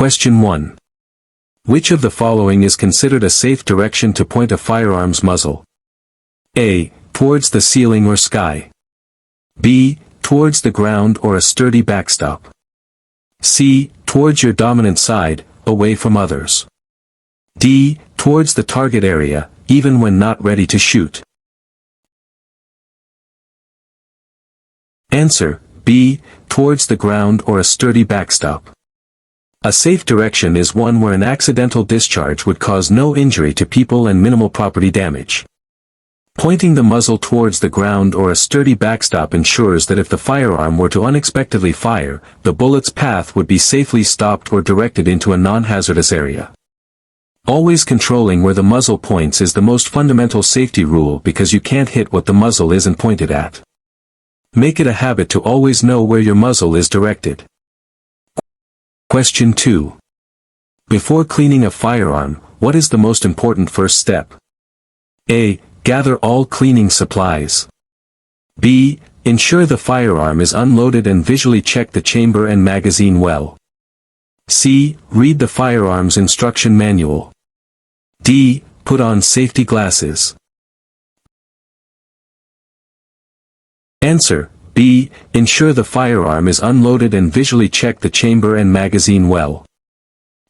Question 1. Which of the following is considered a safe direction to point a firearm's muzzle? A. Towards the ceiling or sky. B. Towards the ground or a sturdy backstop. C. Towards your dominant side, away from others. D. Towards the target area, even when not ready to shoot. Answer: B. Towards the ground or a sturdy backstop. A safe direction is one where an accidental discharge would cause no injury to people and minimal property damage. Pointing the muzzle towards the ground or a sturdy backstop ensures that if the firearm were to unexpectedly fire, the bullet's path would be safely stopped or directed into a non-hazardous area. Always controlling where the muzzle points is the most fundamental safety rule because you can't hit what the muzzle isn't pointed at. Make it a habit to always know where your muzzle is directed. Question 2. Before cleaning a firearm, what is the most important first step? A. Gather all cleaning supplies. B. Ensure the firearm is unloaded and visually check the chamber and magazine well. C. Read the firearm's instruction manual. D. Put on safety glasses. Answer: B. Ensure the firearm is unloaded and visually check the chamber and magazine well.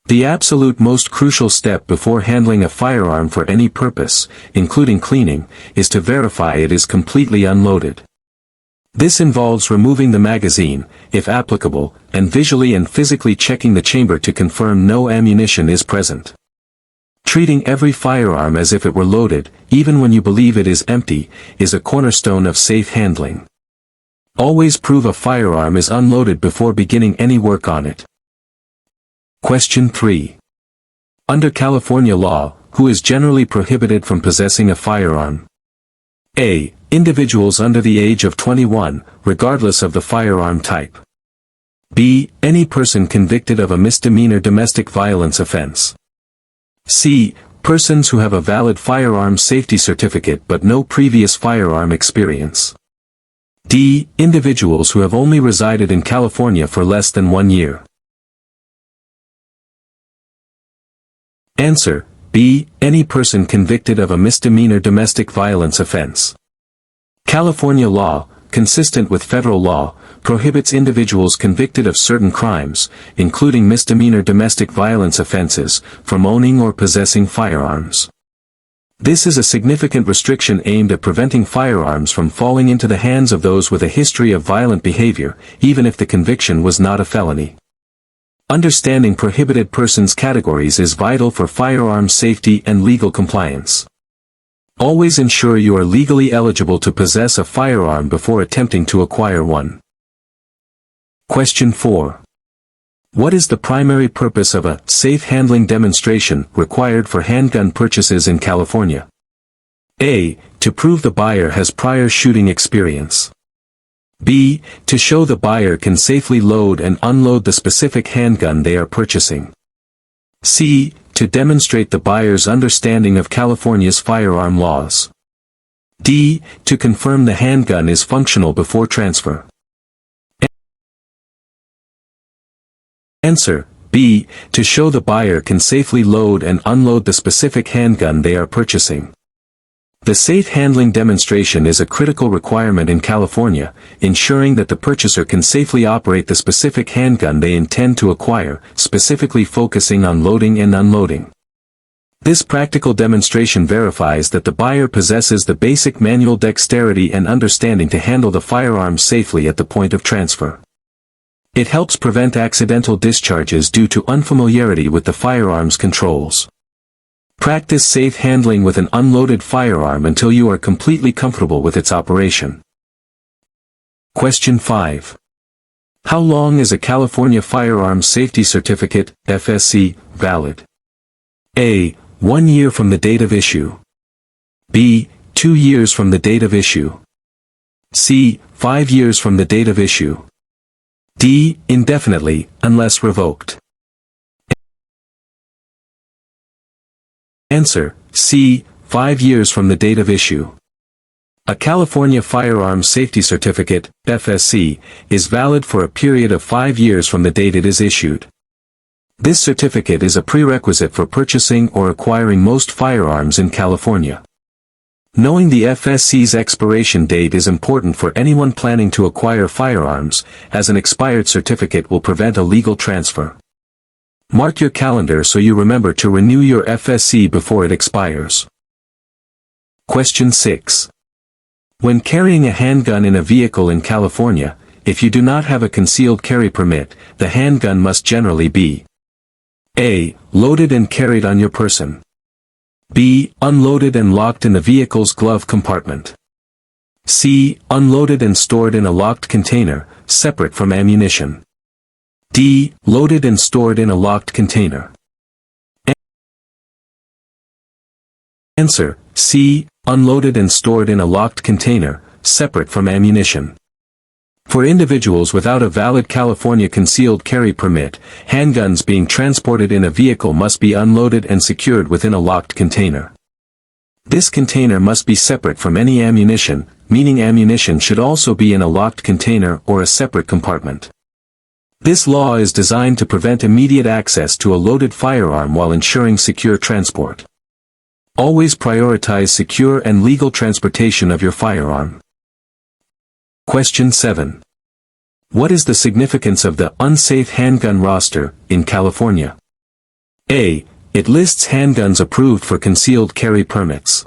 The absolute most crucial step before handling a firearm for any purpose, including cleaning, is to verify it is completely unloaded. This involves removing the magazine, if applicable, and visually and physically checking the chamber to confirm no ammunition is present. Treating every firearm as if it were loaded, even when you believe it is empty, is a cornerstone of safe handling. Always prove a firearm is unloaded before beginning any work on it. Question 3. Under California law, who is generally prohibited from possessing a firearm? A. Individuals under the age of 21, regardless of the firearm type. B. Any person convicted of a misdemeanor domestic violence offense. C. Persons who have a valid firearm safety certificate but no previous firearm experience. D. Individuals who have only resided in California for less than 1 year. Answer: B. Any person convicted of a misdemeanor domestic violence offense. California law, consistent with federal law, prohibits individuals convicted of certain crimes, including misdemeanor domestic violence offenses, from owning or possessing firearms. This is a significant restriction aimed at preventing firearms from falling into the hands of those with a history of violent behavior, even if the conviction was not a felony. Understanding prohibited persons categories is vital for firearm safety and legal compliance. Always ensure you are legally eligible to possess a firearm before attempting to acquire one. Question 4. What is the primary purpose of a safe handling demonstration required for handgun purchases in California? A. To prove the buyer has prior shooting experience. B. To show the buyer can safely load and unload the specific handgun they are purchasing. C. To demonstrate the buyer's understanding of California's firearm laws. D. To confirm the handgun is functional before transfer. Answer: B. To show the buyer can safely load and unload the specific handgun they are purchasing. The safe handling demonstration is a critical requirement in California, ensuring that the purchaser can safely operate the specific handgun they intend to acquire, specifically focusing on loading and unloading. This practical demonstration verifies that the buyer possesses the basic manual dexterity and understanding to handle the firearm safely at the point of transfer. It helps prevent accidental discharges due to unfamiliarity with the firearm's controls. Practice safe handling with an unloaded firearm until you are completely comfortable with its operation. Question 5. How long is a California Firearm Safety Certificate, FSC, valid? A. 1 year from the date of issue. B. 2 years from the date of issue. C. 5 years from the date of issue. D. Indefinitely, unless revoked. Answer: C. 5 years from the date of issue. A California Firearm Safety Certificate, FSC, is valid for a period of 5 years from the date it is issued. This certificate is a prerequisite for purchasing or acquiring most firearms in California. Knowing the FSC's expiration date is important for anyone planning to acquire firearms, as an expired certificate will prevent a legal transfer. Mark your calendar so you remember to renew your FSC before it expires. Question 6. When carrying a handgun in a vehicle in California, if you do not have a concealed carry permit, the handgun must generally be A. Loaded and carried on your person. B. Unloaded and locked in the vehicle's glove compartment. C. Unloaded and stored in a locked container, separate from ammunition. D. Loaded and stored in a locked container. Answer: C. Unloaded and stored in a locked container, separate from ammunition. For individuals without a valid California concealed carry permit, handguns being transported in a vehicle must be unloaded and secured within a locked container. This container must be separate from any ammunition, meaning ammunition should also be in a locked container or a separate compartment. This law is designed to prevent immediate access to a loaded firearm while ensuring secure transport. Always prioritize secure and legal transportation of your firearm. Question 7. What is the significance of the unsafe handgun roster in California? A. It lists handguns approved for concealed carry permits.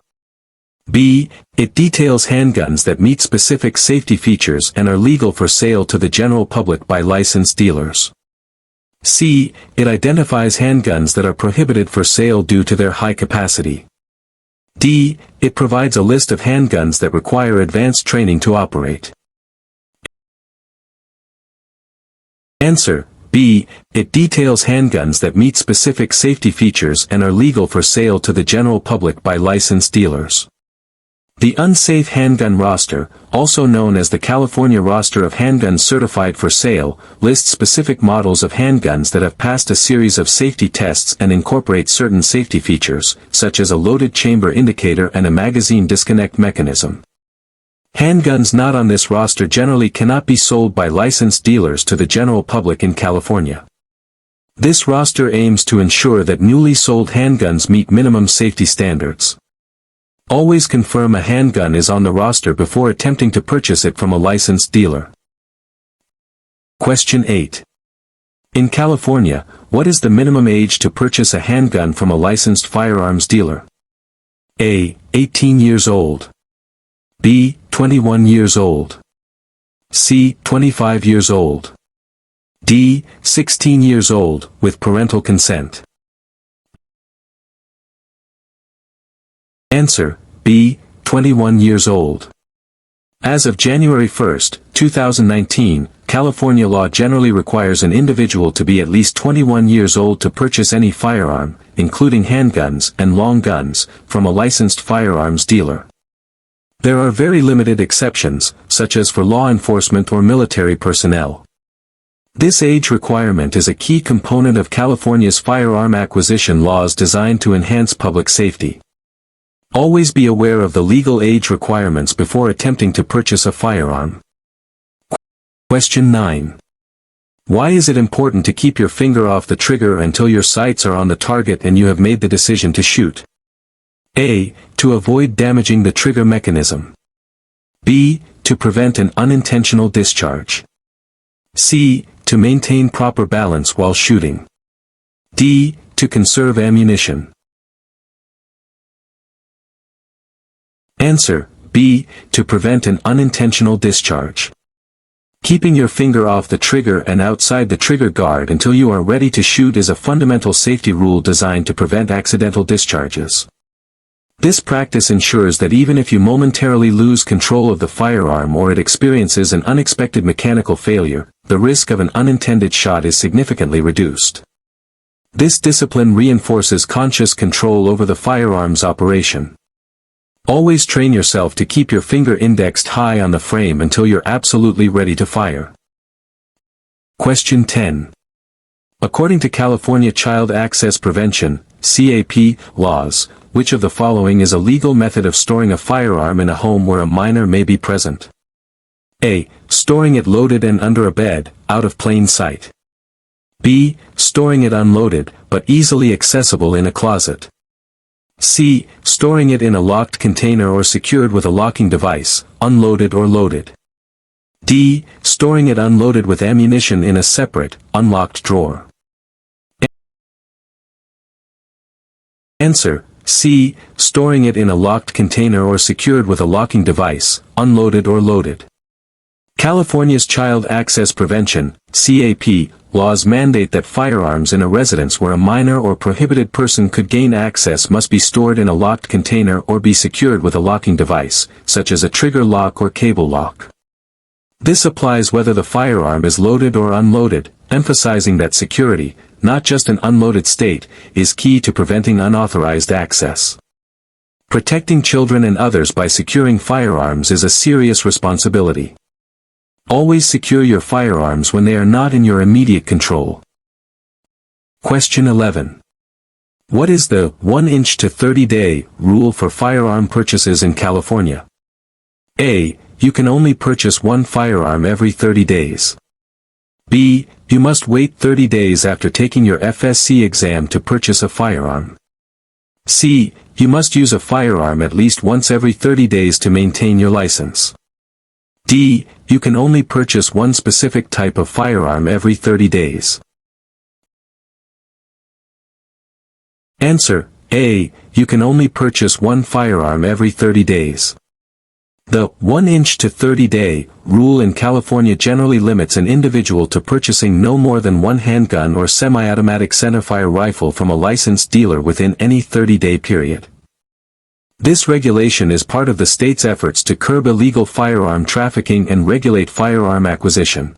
B. It details handguns that meet specific safety features and are legal for sale to the general public by licensed dealers. C. It identifies handguns that are prohibited for sale due to their high capacity. D. It provides a list of handguns that require advanced training to operate. Answer: B. It details handguns that meet specific safety features and are legal for sale to the general public by licensed dealers. The unsafe handgun roster, also known as the California roster of handguns certified for sale, lists specific models of handguns that have passed a series of safety tests and incorporate certain safety features, such as a loaded chamber indicator and a magazine disconnect mechanism. Handguns not on this roster generally cannot be sold by licensed dealers to the general public in California. This roster aims to ensure that newly sold handguns meet minimum safety standards. Always confirm a handgun is on the roster before attempting to purchase it from a licensed dealer. Question 8. In California, what is the minimum age to purchase a handgun from a licensed firearms dealer? A. 18 years old. B. 21 years old. C. 25 years old. D. 16 years old, with parental consent. Answer: B. 21 years old. As of January 1, 2019, California law generally requires an individual to be at least 21 years old to purchase any firearm, including handguns and long guns, from a licensed firearms dealer. There are very limited exceptions, such as for law enforcement or military personnel. This age requirement is a key component of California's firearm acquisition laws designed to enhance public safety. Always be aware of the legal age requirements before attempting to purchase a firearm. Question 9. Why is it important to keep your finger off the trigger until your sights are on the target and you have made the decision to shoot? A. To avoid damaging the trigger mechanism. B. To prevent an unintentional discharge. C. To maintain proper balance while shooting. D. To conserve ammunition. Answer: B. To prevent an unintentional discharge. Keeping your finger off the trigger and outside the trigger guard until you are ready to shoot is a fundamental safety rule designed to prevent accidental discharges. This practice ensures that even if you momentarily lose control of the firearm or it experiences an unexpected mechanical failure, the risk of an unintended shot is significantly reduced. This discipline reinforces conscious control over the firearm's operation. Always train yourself to keep your finger indexed high on the frame until you're absolutely ready to fire. Question 10. According to California Child Access Prevention (CAP) laws, which of the following is a legal method of storing a firearm in a home where a minor may be present? A. Storing it loaded and under a bed, out of plain sight. B. Storing it unloaded, but easily accessible in a closet. C. Storing it in a locked container or secured with a locking device, unloaded or loaded. D. Storing it unloaded with ammunition in a separate, unlocked drawer. Answer: C. Storing it in a locked container or secured with a locking device, unloaded or loaded. California's Child Access Prevention, CAP, laws mandate that firearms in a residence where a minor or prohibited person could gain access must be stored in a locked container or be secured with a locking device, such as a trigger lock or cable lock. This applies whether the firearm is loaded or unloaded, emphasizing that security, not just an unloaded state, is key to preventing unauthorized access. Protecting children and others by securing firearms is a serious responsibility. Always secure your firearms when they are not in your immediate control. Question 11. What is the 1-inch to 30-day rule for firearm purchases in California? A. You can only purchase one firearm every 30 days. B. You must wait 30 days after taking your FSC exam to purchase a firearm. C. You must use a firearm at least once every 30 days to maintain your license. D. You can only purchase one specific type of firearm every 30 days. Answer: A. You can only purchase one firearm every 30 days. The 1-inch to 30-day rule in California generally limits an individual to purchasing no more than one handgun or semi-automatic centerfire rifle from a licensed dealer within any 30-day period. This regulation is part of the state's efforts to curb illegal firearm trafficking and regulate firearm acquisition.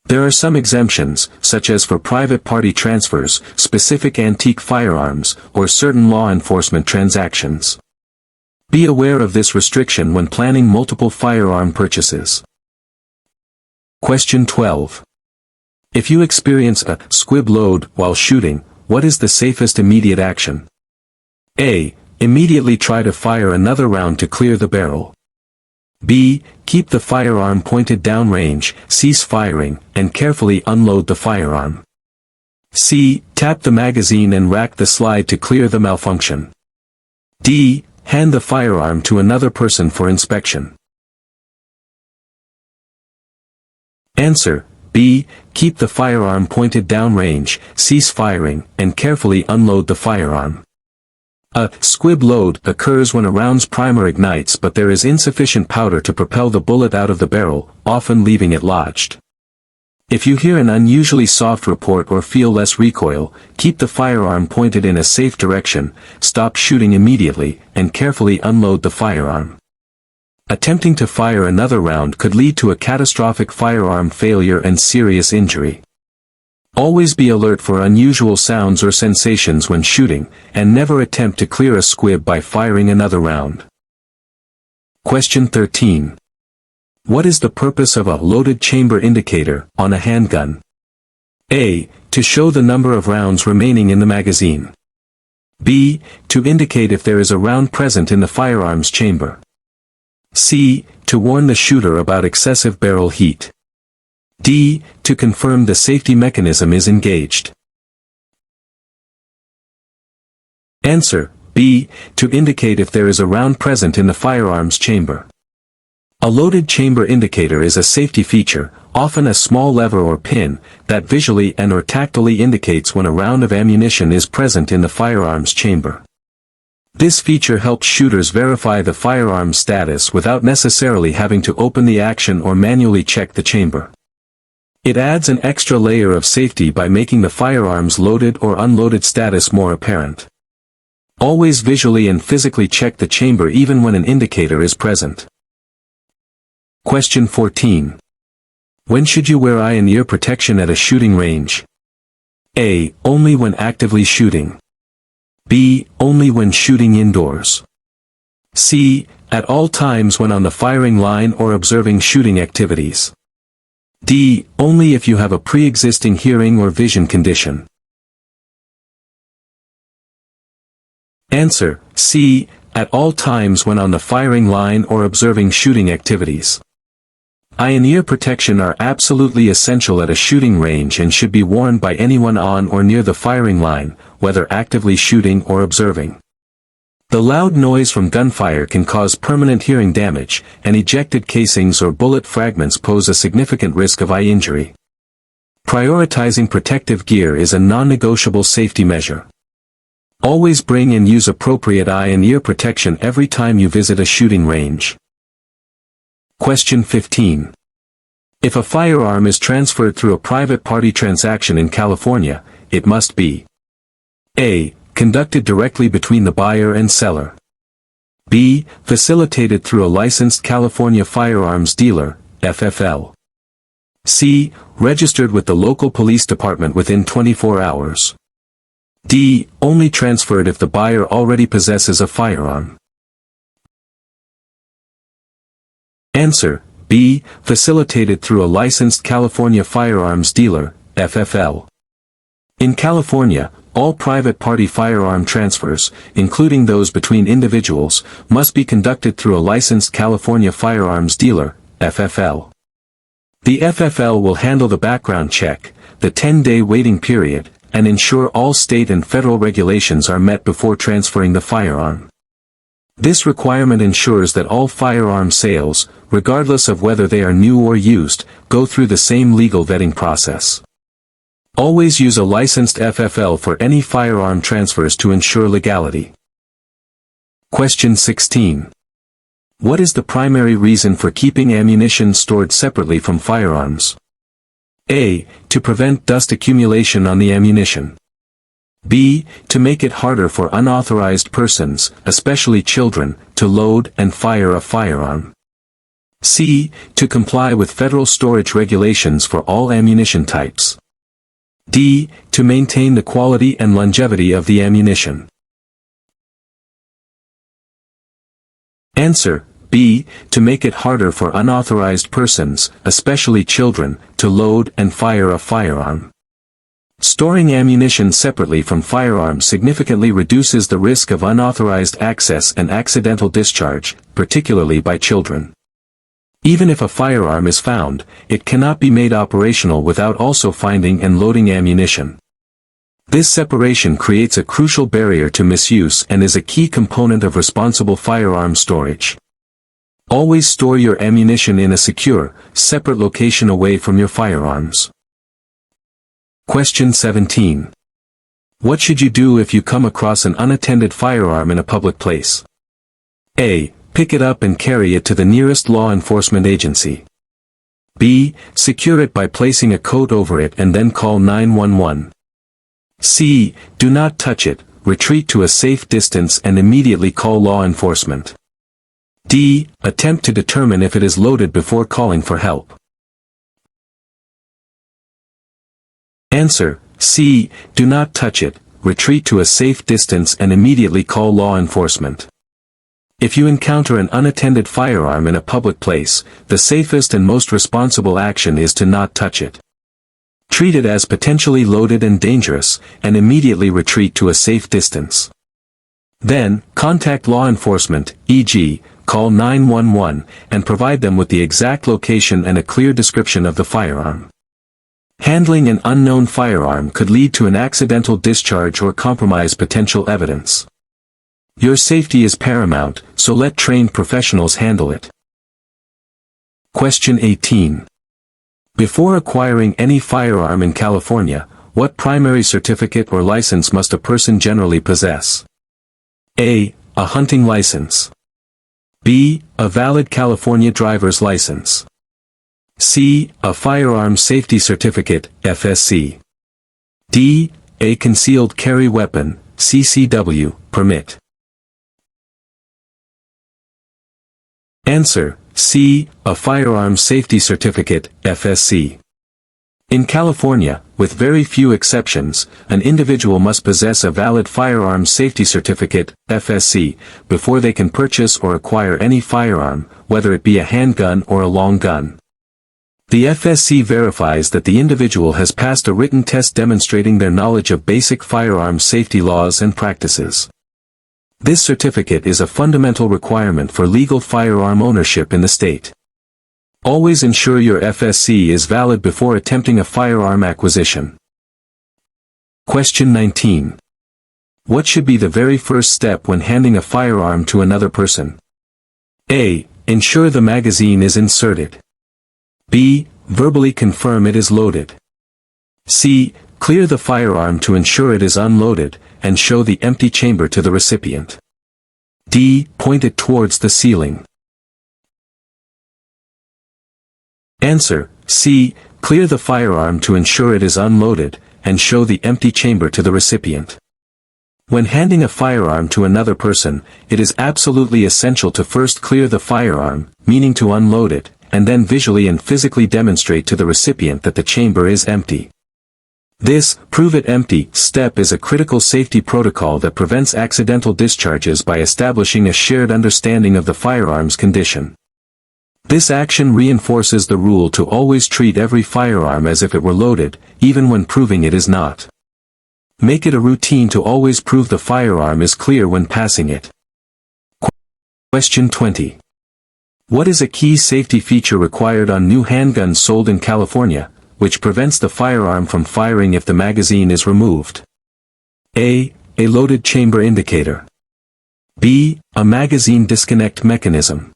There are some exemptions, such as for private party transfers, specific antique firearms, or certain law enforcement transactions. Be aware of this restriction when planning multiple firearm purchases. Question 12. If you experience a squib load while shooting, what is the safest immediate action? A. Immediately try to fire another round to clear the barrel. B. Keep the firearm pointed downrange, cease firing, and carefully unload the firearm. C. Tap the magazine and rack the slide to clear the malfunction. D. Hand the firearm to another person for inspection. Answer: B. Keep the firearm pointed downrange, cease firing, and carefully unload the firearm. A squib load occurs when a round's primer ignites but there is insufficient powder to propel the bullet out of the barrel, often leaving it lodged. If you hear an unusually soft report or feel less recoil, keep the firearm pointed in a safe direction, stop shooting immediately, and carefully unload the firearm. Attempting to fire another round could lead to a catastrophic firearm failure and serious injury. Always be alert for unusual sounds or sensations when shooting, and never attempt to clear a squib by firing another round. Question 13. What is the purpose of a loaded chamber indicator on a handgun? A. To show the number of rounds remaining in the magazine. B. To indicate if there is a round present in the firearms chamber. C. To warn the shooter about excessive barrel heat. D. To confirm the safety mechanism is engaged. Answer: B. To indicate if there is a round present in the firearms chamber. A loaded chamber indicator is a safety feature, often a small lever or pin, that visually and/or tactily indicates when a round of ammunition is present in the firearms chamber. This feature helps shooters verify the firearm's status without necessarily having to open the action or manually check the chamber. It adds an extra layer of safety by making the firearm's loaded or unloaded status more apparent. Always visually and physically check the chamber even when an indicator is present. Question 14. When should you wear eye and ear protection at a shooting range? A. Only when actively shooting. B. Only when shooting indoors. C. At all times when on the firing line or observing shooting activities. D. Only if you have a pre-existing hearing or vision condition. Answer: C. At all times when on the firing line or observing shooting activities. Eye and ear protection are absolutely essential at a shooting range and should be worn by anyone on or near the firing line, whether actively shooting or observing. The loud noise from gunfire can cause permanent hearing damage, and ejected casings or bullet fragments pose a significant risk of eye injury. Prioritizing protective gear is a non-negotiable safety measure. Always bring and use appropriate eye and ear protection every time you visit a shooting range. Question 15. If a firearm is transferred through a private party transaction in California, it must be A. Conducted directly between the buyer and seller. B. Facilitated through a licensed California firearms dealer, FFL. C. Registered with the local police department within 24 hours. D. Only transferred if the buyer already possesses a firearm. Answer: B. Facilitated through a licensed California firearms dealer, FFL. In California, all private party firearm transfers, including those between individuals, must be conducted through a licensed California firearms dealer, FFL. The FFL will handle the background check, the 10-day waiting period, and ensure all state and federal regulations are met before transferring the firearm. This requirement ensures that all firearm sales, regardless of whether they are new or used, go through the same legal vetting process. Always use a licensed FFL for any firearm transfers to ensure legality. Question 16. What is the primary reason for keeping ammunition stored separately from firearms? A. To prevent dust accumulation on the ammunition. B. To make it harder for unauthorized persons, especially children, to load and fire a firearm. C. To comply with federal storage regulations for all ammunition types. D. To maintain the quality and longevity of the ammunition. Answer: B. To make it harder for unauthorized persons, especially children, to load and fire a firearm. Storing ammunition separately from firearms significantly reduces the risk of unauthorized access and accidental discharge, particularly by children. Even if a firearm is found, it cannot be made operational without also finding and loading ammunition. This separation creates a crucial barrier to misuse and is a key component of responsible firearm storage. Always store your ammunition in a secure, separate location away from your firearms. Question 17. What should you do if you come across an unattended firearm in a public place? A. Pick it up and carry it to the nearest law enforcement agency. B. Secure it by placing a coat over it and then call 911. C. Do not touch it, retreat to a safe distance and immediately call law enforcement. D. Attempt to determine if it is loaded before calling for help. Answer: C. Do not touch it, retreat to a safe distance and immediately call law enforcement. If you encounter an unattended firearm in a public place, the safest and most responsible action is to not touch it. Treat it as potentially loaded and dangerous, and immediately retreat to a safe distance. Then, contact law enforcement, e.g., call 911, and provide them with the exact location and a clear description of the firearm. Handling an unknown firearm could lead to an accidental discharge or compromise potential evidence. Your safety is paramount, so let trained professionals handle it. Question 18. Before acquiring any firearm in California, what primary certificate or license must a person generally possess? A. A hunting license. B. A valid California driver's license. C. A firearm safety certificate, FSC. D. A concealed carry weapon, CCW, permit. Answer: C. A firearm safety certificate, FSC. In California, with very few exceptions, an individual must possess a valid firearm safety certificate, FSC, before they can purchase or acquire any firearm, whether it be a handgun or a long gun. The FSC verifies that the individual has passed a written test demonstrating their knowledge of basic firearm safety laws and practices. This certificate is a fundamental requirement for legal firearm ownership in the state. Always ensure your FSC is valid before attempting a firearm acquisition. Question 19. What should be the very first step when handing a firearm to another person? A. Ensure the magazine is inserted. B. Verbally confirm it is loaded. C. Clear the firearm to ensure it is unloaded, and show the empty chamber to the recipient. D. Point it towards the ceiling. Answer: C. Clear the firearm to ensure it is unloaded, and show the empty chamber to the recipient. When handing a firearm to another person, it is absolutely essential to first clear the firearm, meaning to unload it, and then visually and physically demonstrate to the recipient that the chamber is empty. This "prove it empty" step is a critical safety protocol that prevents accidental discharges by establishing a shared understanding of the firearm's condition. This action reinforces the rule to always treat every firearm as if it were loaded, even when proving it is not. Make it a routine to always prove the firearm is clear when passing it. Question 20. What is a key safety feature required on new handguns sold in California, which prevents the firearm from firing if the magazine is removed? A. A loaded chamber indicator. B. A magazine disconnect mechanism.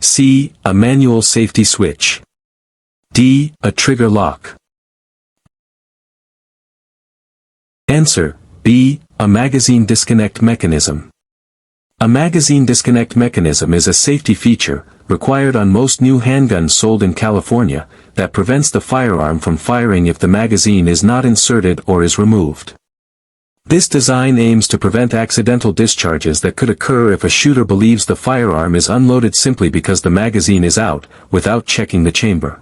C. A manual safety switch. D. A trigger lock. Answer: B. A magazine disconnect mechanism. A magazine disconnect mechanism is a safety feature, required on most new handguns sold in California, that prevents the firearm from firing if the magazine is not inserted or is removed. This design aims to prevent accidental discharges that could occur if a shooter believes the firearm is unloaded simply because the magazine is out, without checking the chamber.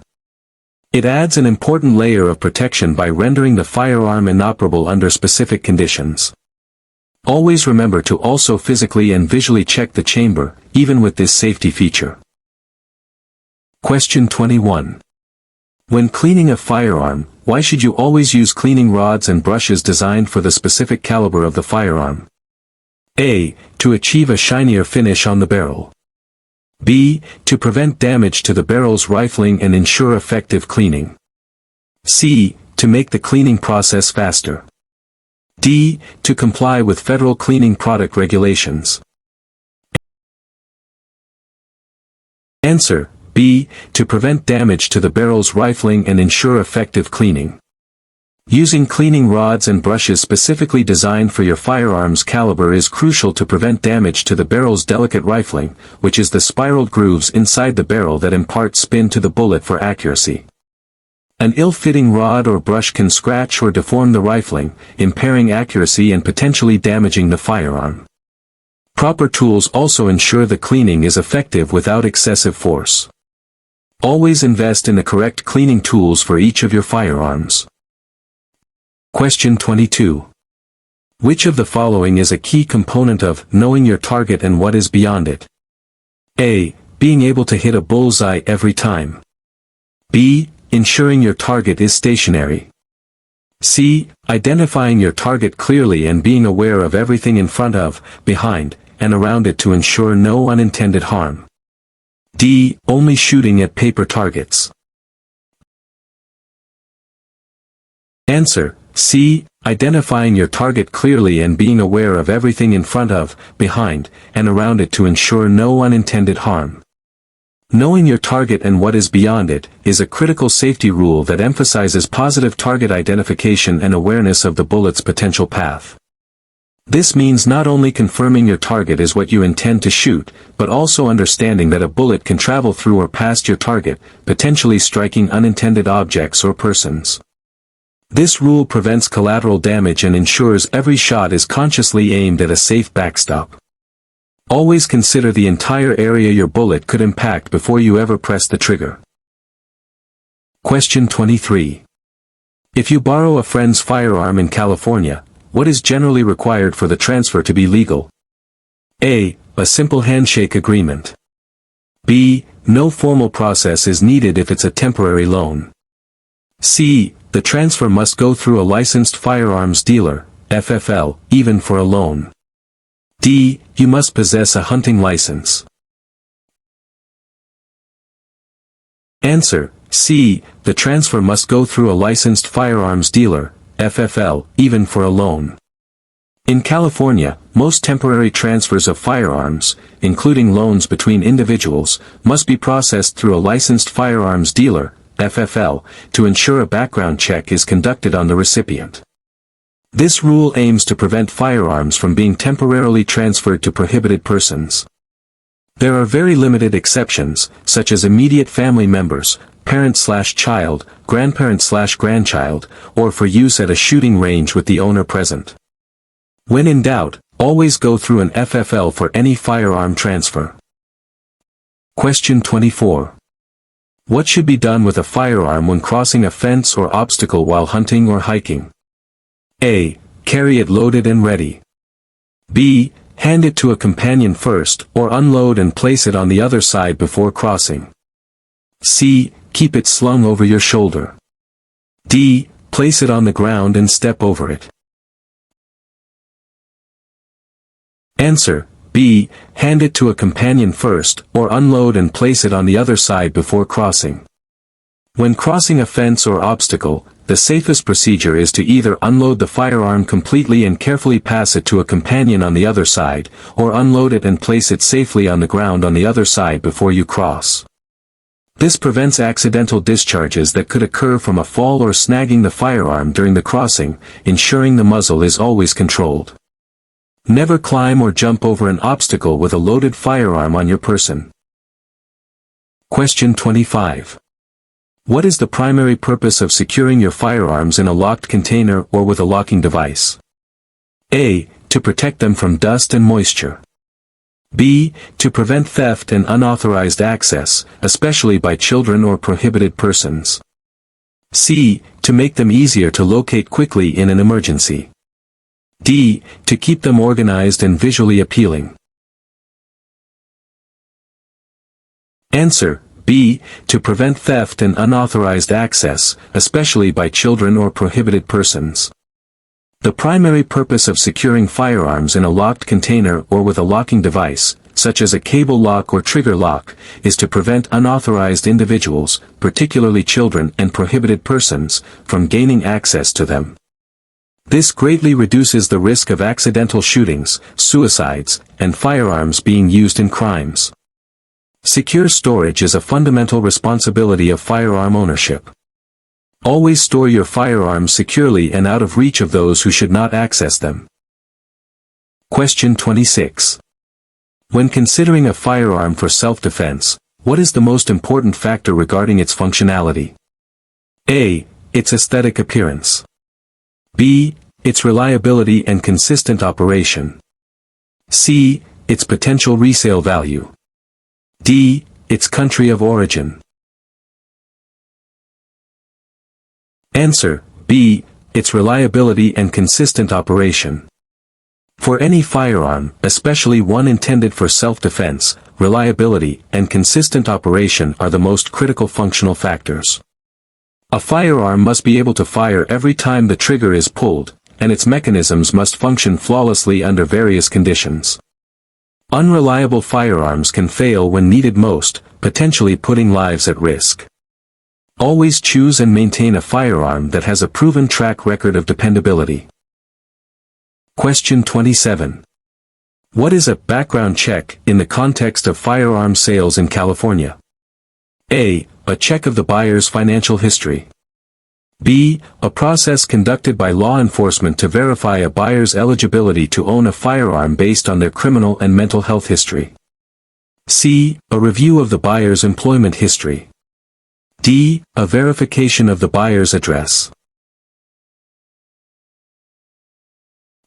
It adds an important layer of protection by rendering the firearm inoperable under specific conditions. Always remember to also physically and visually check the chamber, even with this safety feature. Question 21. When cleaning a firearm, why should you always use cleaning rods and brushes designed for the specific caliber of the firearm? A. To achieve a shinier finish on the barrel. B. To prevent damage to the barrel's rifling and ensure effective cleaning. C. To make the cleaning process faster. D. To comply with federal cleaning product regulations. Answer: B. To prevent damage to the barrel's rifling and ensure effective cleaning. Using cleaning rods and brushes specifically designed for your firearm's caliber is crucial to prevent damage to the barrel's delicate rifling, which is the spiraled grooves inside the barrel that impart spin to the bullet for accuracy. An ill-fitting rod or brush can scratch or deform the rifling, impairing accuracy and potentially damaging the firearm. Proper tools also ensure the cleaning is effective without excessive force. Always invest in the correct cleaning tools for each of your firearms. Question 22. Which of the following is a key component of knowing your target and what is beyond it? A. Being able to hit a bullseye every time. B. Ensuring your target is stationary. C. Identifying your target clearly and being aware of everything in front of, behind, and around it to ensure no unintended harm. D. Only shooting at paper targets. Answer: C. Identifying your target clearly and being aware of everything in front of, behind, and around it to ensure no unintended harm. Knowing your target and what is beyond it is a critical safety rule that emphasizes positive target identification and awareness of the bullet's potential path. This means not only confirming your target is what you intend to shoot, but also understanding that a bullet can travel through or past your target, potentially striking unintended objects or persons. This rule prevents collateral damage and ensures every shot is consciously aimed at a safe backstop. Always consider the entire area your bullet could impact before you ever press the trigger. Question 23. If you borrow a friend's firearm in California, what is generally required for the transfer to be legal? A. A simple handshake agreement. B. No formal process is needed if it's a temporary loan. C. The transfer must go through a licensed firearms dealer, FFL, even for a loan. D. You must possess a hunting license. Answer: C. The transfer must go through a licensed firearms dealer, FFL, even for a loan. In California, most temporary transfers of firearms, including loans between individuals, must be processed through a licensed firearms dealer, FFL, to ensure a background check is conducted on the recipient. This rule aims to prevent firearms from being temporarily transferred to prohibited persons. There are very limited exceptions, such as immediate family members, parent/child, grandparent/grandchild, or for use at a shooting range with the owner present. When in doubt, always go through an FFL for any firearm transfer. Question 24. What should be done with a firearm when crossing a fence or obstacle while hunting or hiking? A. Carry it loaded and ready. B. Hand it to a companion first, or unload and place it on the other side before crossing. C. Keep it slung over your shoulder. D. Place it on the ground and step over it. Answer: B. Hand it to a companion first, or unload and place it on the other side before crossing. When crossing a fence or obstacle, the safest procedure is to either unload the firearm completely and carefully pass it to a companion on the other side, or unload it and place it safely on the ground on the other side before you cross. This prevents accidental discharges that could occur from a fall or snagging the firearm during the crossing, ensuring the muzzle is always controlled. Never climb or jump over an obstacle with a loaded firearm on your person. Question 25. What is the primary purpose of securing your firearms in a locked container or with a locking device? A. To protect them from dust and moisture. B. To prevent theft and unauthorized access, especially by children or prohibited persons. C. To make them easier to locate quickly in an emergency. D. To keep them organized and visually appealing. Answer: B. To prevent theft and unauthorized access, especially by children or prohibited persons. The primary purpose of securing firearms in a locked container or with a locking device, such as a cable lock or trigger lock, is to prevent unauthorized individuals, particularly children and prohibited persons, from gaining access to them. This greatly reduces the risk of accidental shootings, suicides, and firearms being used in crimes. Secure storage is a fundamental responsibility of firearm ownership. Always store your firearms securely and out of reach of those who should not access them. Question 26. When considering a firearm for self-defense, what is the most important factor regarding its functionality? A. Its aesthetic appearance. B. Its reliability and consistent operation. C. Its potential resale value. D. Its country of origin. Answer: B. Its reliability and consistent operation. For any firearm, especially one intended for self-defense, reliability and consistent operation are the most critical functional factors. A firearm must be able to fire every time the trigger is pulled, and its mechanisms must function flawlessly under various conditions. Unreliable firearms can fail when needed most, potentially putting lives at risk. Always choose and maintain a firearm that has a proven track record of dependability. Question 27. What is a background check in the context of firearm sales in California? A. A check of the buyer's financial history. B. A process conducted by law enforcement to verify a buyer's eligibility to own a firearm based on their criminal and mental health history. C. A review of the buyer's employment history. D. A verification of the buyer's address.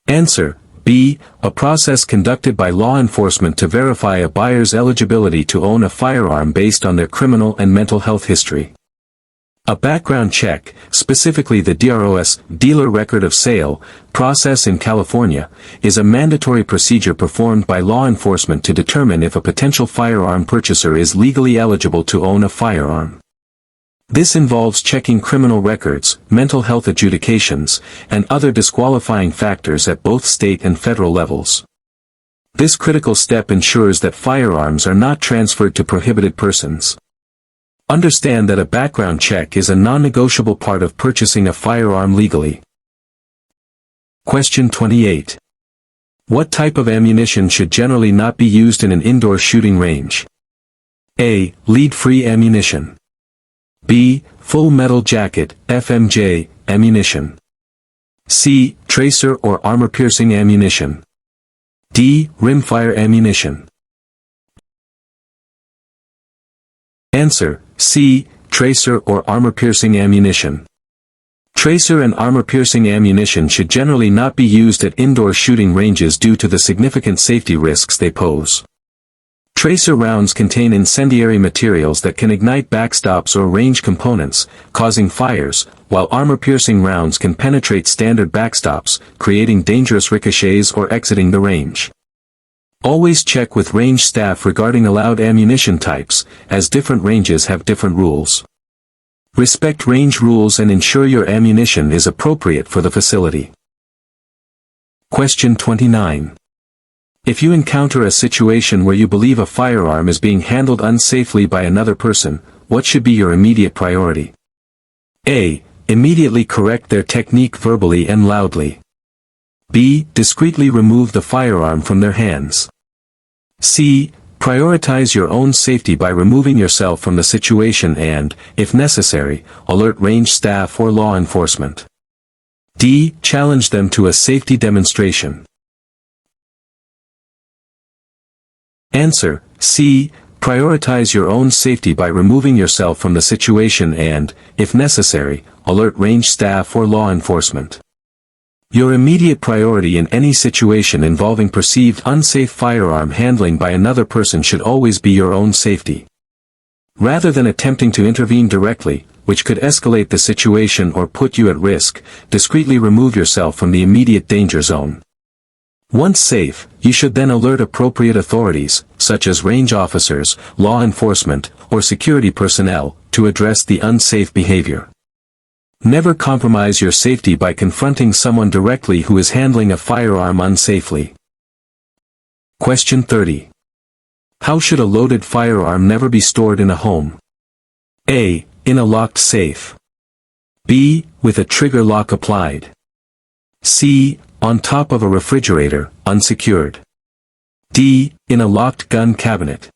Answer: B. A process conducted by law enforcement to verify a buyer's eligibility to own a firearm based on their criminal and mental health history. A background check, specifically the DROS, Dealer Record of Sale, process in California, is a mandatory procedure performed by law enforcement to determine if a potential firearm purchaser is legally eligible to own a firearm. This involves checking criminal records, mental health adjudications, and other disqualifying factors at both state and federal levels. This critical step ensures that firearms are not transferred to prohibited persons. Understand that a background check is a non-negotiable part of purchasing a firearm legally. Question 28. What type of ammunition should generally not be used in an indoor shooting range? A. Lead-free ammunition. B. Full metal jacket, FMJ, ammunition. C. Tracer or armor-piercing ammunition. D. Rimfire ammunition. Answer: C. Tracer or armor-piercing ammunition. Tracer and armor-piercing ammunition should generally not be used at indoor shooting ranges due to the significant safety risks they pose. Tracer rounds contain incendiary materials that can ignite backstops or range components, causing fires, while armor-piercing rounds can penetrate standard backstops, creating dangerous ricochets or exiting the range. Always check with range staff regarding allowed ammunition types, as different ranges have different rules. Respect range rules and ensure your ammunition is appropriate for the facility. Question 29. If you encounter a situation where you believe a firearm is being handled unsafely by another person, what should be your immediate priority? A. Immediately correct their technique verbally and loudly. B. Discreetly remove the firearm from their hands. C. Prioritize your own safety by removing yourself from the situation and, if necessary, alert range staff or law enforcement. D. Challenge them to a safety demonstration. Answer: C. Prioritize your own safety by removing yourself from the situation and, if necessary, alert range staff or law enforcement. Your immediate priority in any situation involving perceived unsafe firearm handling by another person should always be your own safety. Rather than attempting to intervene directly, which could escalate the situation or put you at risk, discreetly remove yourself from the immediate danger zone. Once safe, you should then alert appropriate authorities, such as range officers, law enforcement, or security personnel, to address the unsafe behavior. Never compromise your safety by confronting someone directly who is handling a firearm unsafely. Question 30. How should a loaded firearm never be stored in a home? A. In a locked safe. B. With a trigger lock applied. C. On top of a refrigerator, unsecured. D. In a locked gun cabinet.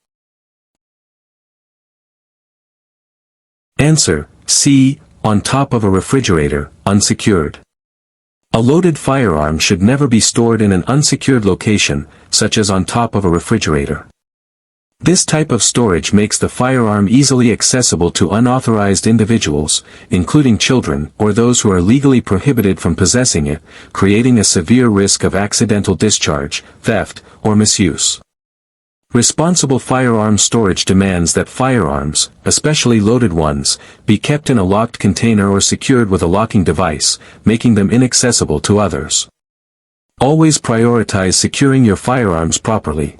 Answer: C. On top of a refrigerator, unsecured. A loaded firearm should never be stored in an unsecured location, such as on top of a refrigerator. This type of storage makes the firearm easily accessible to unauthorized individuals, including children or those who are legally prohibited from possessing it, creating a severe risk of accidental discharge, theft, or misuse. Responsible firearm storage demands that firearms, especially loaded ones, be kept in a locked container or secured with a locking device, making them inaccessible to others. Always prioritize securing your firearms properly.